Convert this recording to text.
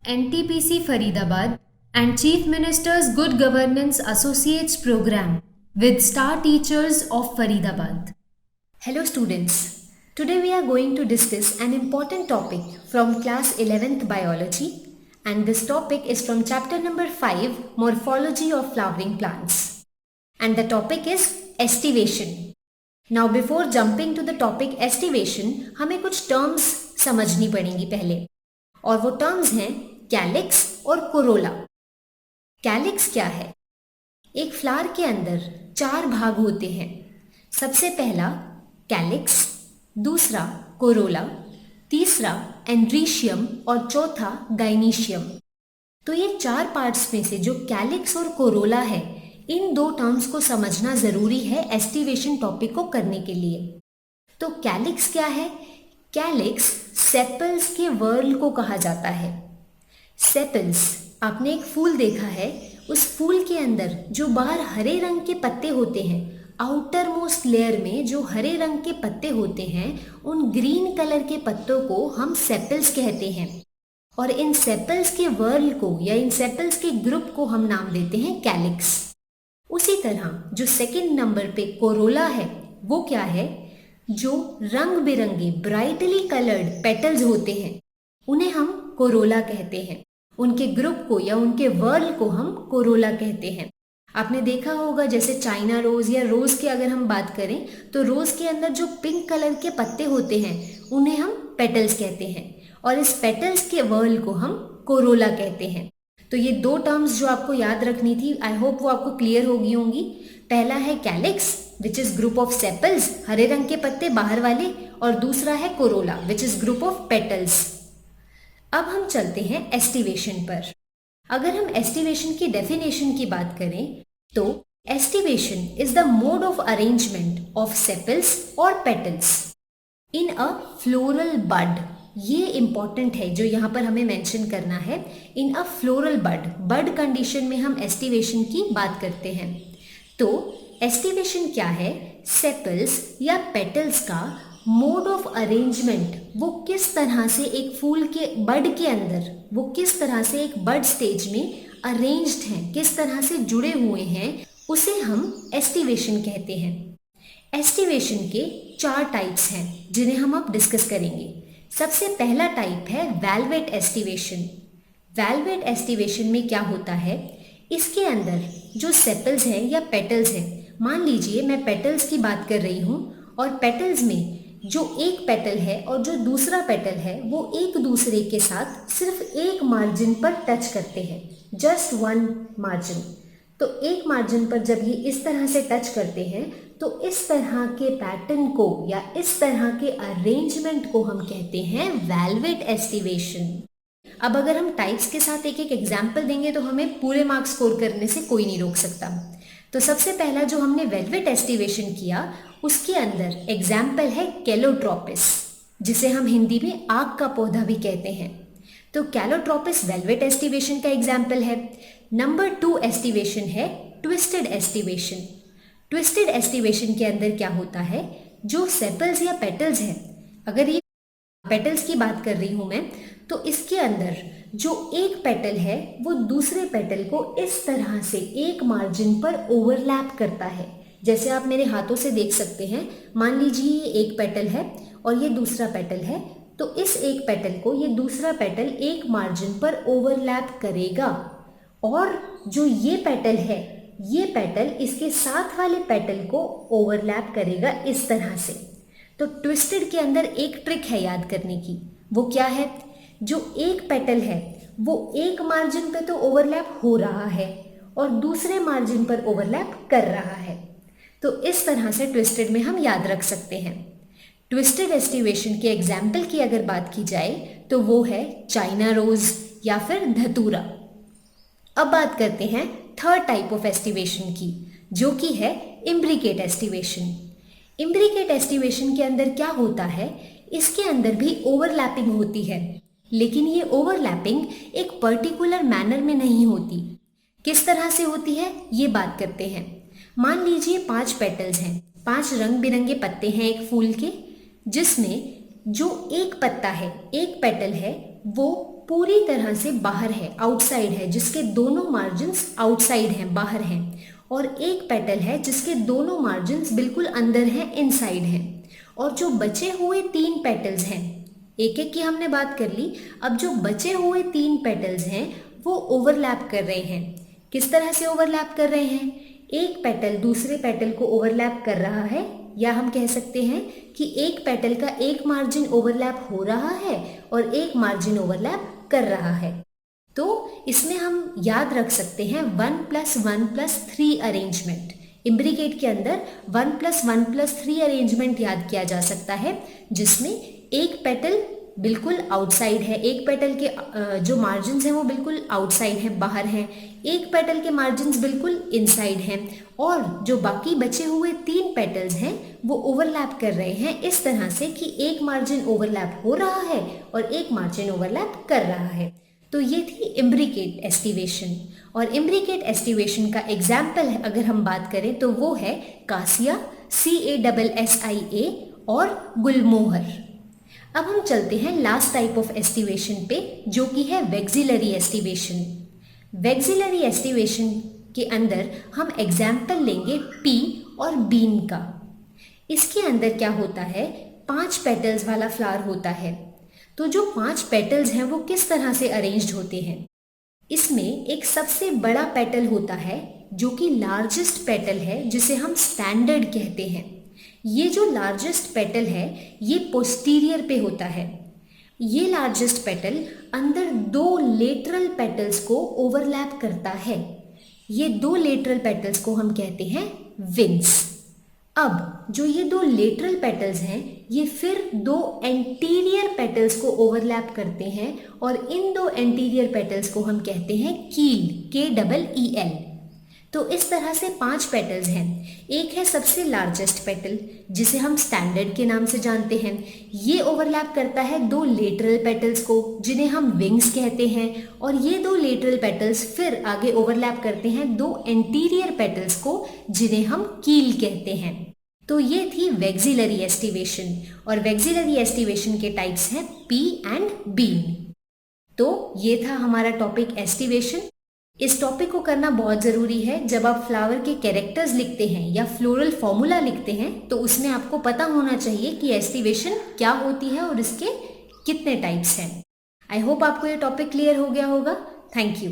NTPC Faridabad and Chief Minister's Good Governance Associates Program with Star Teachers of Faridabad. Hello students, today we are going to discuss an important topic from class 11th biology, and this topic is from chapter number 5 Morphology of Flowering Plants, and the topic is estivation. Now before jumping to the topic estivation, हमें कुछ terms समझनी पड़ेंगी पहले, और वो terms हैं calyx और Corolla. Calyx क्या है? एक फ्लावर के अंदर 4 भाग होते हैं। सबसे पहला कैलिक्स, दूसरा कोरोला, तीसरा एंड्रीशियम और चौथा गाइनीशियम। तो ये 4 पार्ट्स में से जो कैलिक्स और कोरोला है, इन 2 टर्म्स को समझना जरूरी है एस्टिवेशन टॉपिक को करने के लिए। तो कैलिक्स क्या है? कैलिक्स सेपल्स के वर्ल को कहा जाता है। सेपल्स, आपने एक फूल देखा है, उस फूल के अंदर जो बाहर हरे रंग के पत्ते होते हैं, आउटर मोस्ट लेयर में जो हरे रंग के पत्ते होते हैं, उन ग्रीन कलर के पत्तों को हम सेपल्स कहते हैं। और इन सेपल्स के वर्ल को या इन सेपल्स के ग्रुप को हम नाम देते हैं कैलिक्स। उसी तरह जो सेकंड नंबर पे कोरोला है, वो क्या है? जो रंग बिरंगे ब्राइटली कलर्ड पेटल्स होते हैं, उन्हें हम कोरोला कहते हैं। उनके ग्रुप को या उनके वर्ल को हम कोरोला कहते हैं। आपने देखा होगा जैसे चाइना रोज या रोज की अगर हम बात करें तो रोज के अंदर जो पिंक कलर के पत्ते होते हैं, उन्हें हम पेटल्स कहते हैं, और इस पेटल्स के वर्ल को हम कोरोला कहते हैं। तो ये 2 टर्म्स जो आपको याद रखनी थी, आई होप वो आपको क्लियर होगी होंगी। पहला है calyx which is group of sepals, हरे रंग के पत्ते बाहर वाले, और दूसरा है corolla which is group of petals. अब हम चलते हैं एस्टिवेशन पर। अगर हम एस्टिवेशन की डेफिनेशन की बात करें तो aestivation is the mode of arrangement of sepals और पेटल्स इन अ फ्लोरल बड। ये इंपॉर्टेंट है जो यहाँ पर हमें मेंशन करना है, इन अ फ्लोरल बड। बड कंडीशन में हम एस्टिवेशन की बात करते हैं। तो एस्टिवेशन क्या है? सेपल्स या पेटल्स का मोड ऑफ अरेंजमेंट, वो किस तरह से एक फूल के बड के अंदर, वो किस तरह से एक बड स्टेज में अरेंज्ड हैं, किस तरह से जुड़े हुए हैं, उसे हम एस्टिवेशन कहते हैं। एस्टिवेशन के 4 टाइप्स हैं जिन्हें हम अब डिस्कस करेंगे। सबसे पहला टाइप है वेलवेट एस्टिवेशन। वेलवेट एस्टिवेशन में क्या होता है? इसके अंदर जो सेपल्स हैं या पेटल्स हैं, मान लीजिए मैं पेटल्स की बात कर रही हूँ, और पेटल्स में जो एक पेटल है और जो दूसरा पेटल है, वो एक दूसरे के साथ सिर्फ एक मार्जिन पर टच करते हैं, जस्ट 1 मार्जिन। तो एक मार्जिन पर जब ये इस तरह से टच करते हैं, तो इस तरह के पैटर्न को या इस तरह के अरेंजमेंट को हम कहते हैं वेलवेट एस्टिवेशन। अब अगर हम टाइप्स के साथ एक एक एग्जाम्पल देंगे तो हमें पूरे मार्क्स स्कोर करने से कोई नहीं रोक सकता। तो सबसे पहला जो हमने वेलवेट एस्टिवेशन किया, उसके अंदर एग्जाम्पल है कैलोट्रोपिस, जिसे हम हिंदी में आग का पौधा भी कहते हैं। तो कैलोट्रोपिस वेलवेट एस्टिवेशन का एग्जाम्पल है। नंबर 2 एस्टिवेशन है ट्विस्टेड एस्टिवेशन। ट्विस्टेड एस्टिवेशन के अंदर क्या होता है? जो सेपल्स या पेटल्स हैं, अगर ये पेटल्स की बात कर रही हूँ मैं, तो इसके अंदर जो एक पेटल है वो दूसरे पेटल को इस तरह से एक मार्जिन पर ओवरलैप करता है। जैसे आप मेरे हाथों से देख सकते हैं, मान लीजिए ये एक पेटल है और ये दूसरा पेटल है, तो इस एक पेटल को ये दूसरा पेटल एक मार्जिन पर ओवरलैप करेगा, और जो ये पेटल है, ये पेटल इसके साथ वाले पेटल को ओवरलैप करेगा इस तरह से। तो ट्विस्टेड के अंदर एक ट्रिक है याद करने की। वो क्या है? जो एक पेटल है वो एक मार्जिन पे तो ओवरलैप हो रहा है और दूसरे मार्जिन पर ओवरलैप कर रहा है। तो इस तरह से ट्विस्टेड में हम याद रख सकते हैं। ट्विस्टेड एस्टिवेशन के एग्जाम्पल की अगर बात की जाए तो वो है चाइना रोज या फिर धतूरा। अब बात करते हैं थर्ड टाइप ऑफ एस्टिवेशन की, जो कि है इम्ब्रिकेट एस्टिवेशन। इम्ब्रिकेट एस्टिवेशन के अंदर क्या होता है? इसके अंदर भी ओवरलैपिंग होती है, लेकिन ये ओवरलैपिंग एक पर्टिकुलर मैनर में नहीं होती। किस तरह से होती है ये बात करते हैं। मान लीजिए 5 पेटल्स हैं, 5 रंग बिरंगे पत्ते हैं एक फूल के, जिसमें जो एक पत्ता है, एक पेटल है, वो पूरी तरह से बाहर है, आउटसाइड है, जिसके दोनों मार्जिन्स आउटसाइड हैं, बाहर हैं, और एक पेटल है जिसके दोनों मार्जिन्स बिल्कुल अंदर हैं, इनसाइड हैं। और जो बचे हुए 3 पेटल्स हैं, एक एक की हमने बात कर ली, अब जो बचे हुए 3 पेटल्स हैं वो ओवरलैप कर रहे हैं। किस तरह से ओवरलैप कर रहे हैं? एक पेटल दूसरे पेटल को ओवरलैप कर रहा है, या हम कह सकते हैं कि एक पेटल का एक मार्जिन ओवरलैप हो रहा है और एक मार्जिन ओवरलैप कर रहा है। तो इसमें हम याद रख सकते हैं 1 + 1 + 3 अरेंजमेंट। इम्ब्रिकेट के अंदर 1 + 1 + 3 अरेंजमेंट याद किया जा सकता है, जिसमें एक पेटल बिल्कुल आउटसाइड है, एक पेटल के जो मार्जिन्स हैं वो बिल्कुल आउटसाइड हैं, बाहर हैं, एक पेटल के मार्जिन्स बिल्कुल इनसाइड हैं, और जो बाकी बचे हुए 3 पेटल्स हैं वो ओवरलैप कर रहे हैं इस तरह से कि एक मार्जिन ओवरलैप हो रहा है और एक मार्जिन ओवरलैप कर रहा है। तो ये थी इम्ब्रिकेट एस्टिवेशन। और इम्ब्रिकेट एस्टिवेशन का एग्जाम्पल अगर हम बात करें तो वो है कासिया, CASSIA, और गुलमोहर। अब हम चलते हैं लास्ट टाइप ऑफ एस्टिवेशन पे, जो कि है वेक्सिलरी एस्टिवेशन। वेक्सिलरी एस्टिवेशन के अंदर हम एग्जाम्पल लेंगे पी और बीन का। इसके अंदर क्या होता है, 5 पेटल्स वाला फ्लावर होता है। तो जो 5 पेटल्स हैं वो किस तरह से अरेंज्ड होते हैं? इसमें एक सबसे बड़ा पेटल होता है जो कि लार्जेस्ट पेटल है, जिसे हम स्टैंडर्ड कहते हैं। ये जो लार्जेस्ट पेटल है ये पोस्टीरियर पे होता है। ये लार्जेस्ट पेटल अंदर 2 लेटरल पेटल्स को ओवरलैप करता है। ये 2 लेटरल पेटल्स को हम कहते हैं विंग्स। अब जो ये 2 लेटरल पेटल्स हैं ये फिर 2 एंटीरियर पेटल्स को ओवरलैप करते हैं, और इन 2 एंटीरियर पेटल्स को हम कहते हैं कील, KEEL। तो इस तरह से 5 पेटल्स हैं। एक है सबसे लार्जेस्ट पेटल जिसे हम स्टैंडर्ड के नाम से जानते हैं। ये ओवरलैप करता है 2 लेटरल पेटल्स को जिन्हें हम विंग्स कहते हैं, और ये 2 लेटरल पेटल्स फिर आगे ओवरलैप करते हैं 2 एंटीरियर पेटल्स को जिन्हें हम कील कहते हैं। तो ये थी वेक्सिलरी एस्टिवेशन, और वेक्सिलरी एस्टिवेशन के टाइप्स हैं पी एंड बीन। तो ये था हमारा टॉपिक एस्टिवेशन। इस टॉपिक को करना बहुत ज़रूरी है। जब आप फ्लावर के कैरेक्टर्स लिखते हैं या फ्लोरल फॉर्मूला लिखते हैं तो उसमें आपको पता होना चाहिए कि एस्टिवेशन क्या होती है और इसके कितने टाइप्स हैं। आई होप आपको ये टॉपिक क्लियर हो गया होगा। Thank you.